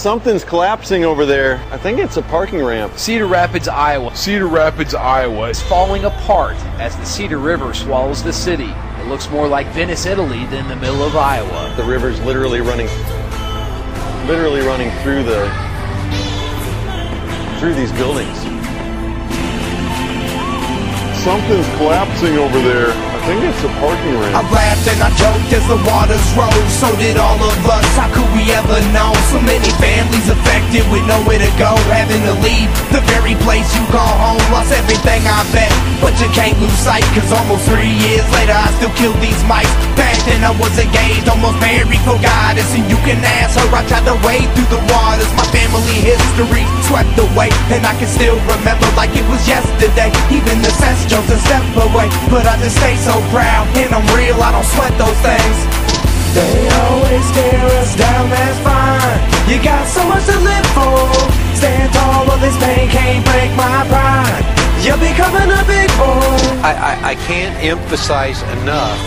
Something's collapsing over there. I think it's a parking ramp. Cedar Rapids, Iowa. Cedar Rapids, Iowa. It's falling apart as the Cedar River swallows the city. It looks more like Venice, Italy than the middle of Iowa. The river's literally running through these buildings. Something's collapsing over there. I think it's a parking ramp. I laughed and I joked as the waters rose. So did all of us. How could we ever know? So many families affected with nowhere to go, having to leave the very place you call home. Lost everything I bet, but you can't lose sight, cause almost 3 years later I still kill these mice. Back then I was engaged, almost married for goddess, and you can ask her. I tried to wade through the waters, my family history swept away, and I can still remember like it was yesterday. Even the sense chose a step away, but I just stay so proud, and I'm real, I don't sweat those things. They always tear us down, that's fine. You got so much to live for. Stand tall, but this pain can't break my pride. You're becoming a big boy. I can't emphasize enough.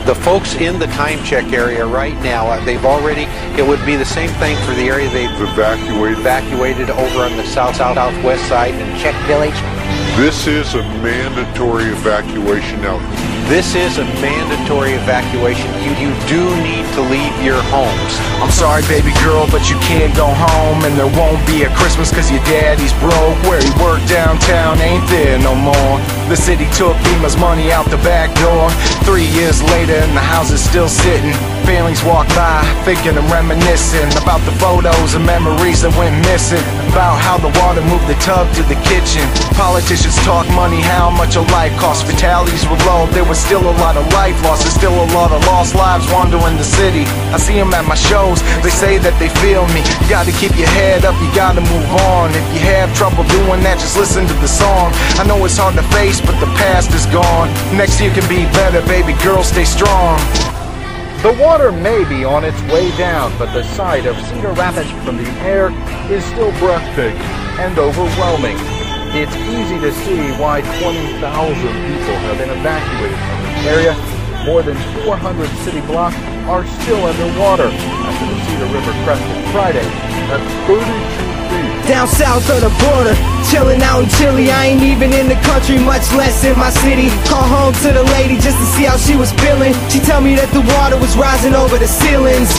The folks in the time check area right now, they've already, it would be the same thing for the area they've evacuated over on the southwest side in Czech Village. This is a mandatory evacuation now. This is a mandatory evacuation. You do need to leave your homes. I'm sorry, baby girl, but you can't go home, and there won't be a Christmas cause your daddy's broke. Where he worked downtown ain't there no more. The city took Beamer's money out the back door. 3 years later and the house is still sitting. Families walk by, thinking and reminiscing about the photos and memories that went missing, about how the water moved the tub to the kitchen. Politicians talk money, how much a life cost. Fatalities were low, there was still a lot of life lost. There's still a lot of lost lives wandering the city. I see them at my shows, they say that they feel me. You gotta keep your head up, you gotta move on. If you have trouble doing that, just listen to the song. I know it's hard to face, but the past is gone. Next year can be better, baby girl, stay strong. The water may be on its way down, but the sight of Cedar Rapids from the air is still breathtaking and overwhelming. It's easy to see why 20,000 people have been evacuated from the area. More than 400 city blocks are still underwater after the Cedar River crested Friday at 32 feet. Down south of the border, chilling out in Chile. I ain't even in the country, much less in my city. Call home to the lady just to see how she was feeling. She tell me that the water was rising over the ceilings.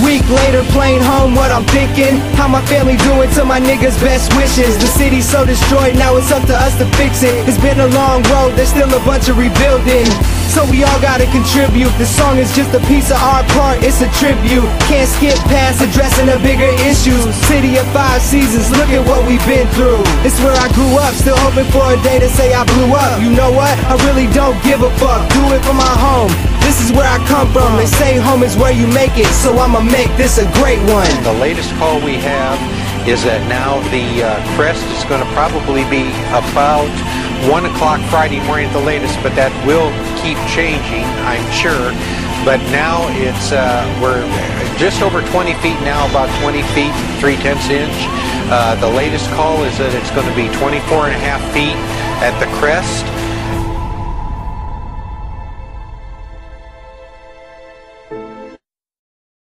Week later, playing home, what I'm thinking, how my family doing to my niggas' best wishes. The city's so destroyed, now it's up to us to fix it. It's been a long road, there's still a bunch of rebuilding, so we all gotta contribute. This song is just a piece of our part, it's a tribute. Can't skip past addressing the bigger issues. City of 5 seasons, look at what we've been through. It's where I grew up, still hoping for a day to say I blew up. You know what, I really don't give a fuck, do it for my home. This is where I come from, they say home is where you make it, so I'ma make this a great one. The latest call we have is that now the crest is going to probably be about 1 o'clock Friday morning at the latest, but that will keep changing, I'm sure. But now it's, we're just over 20 feet now, about 20 feet, 3/10 inch. The latest call is that it's going to be 24.5 feet at the crest.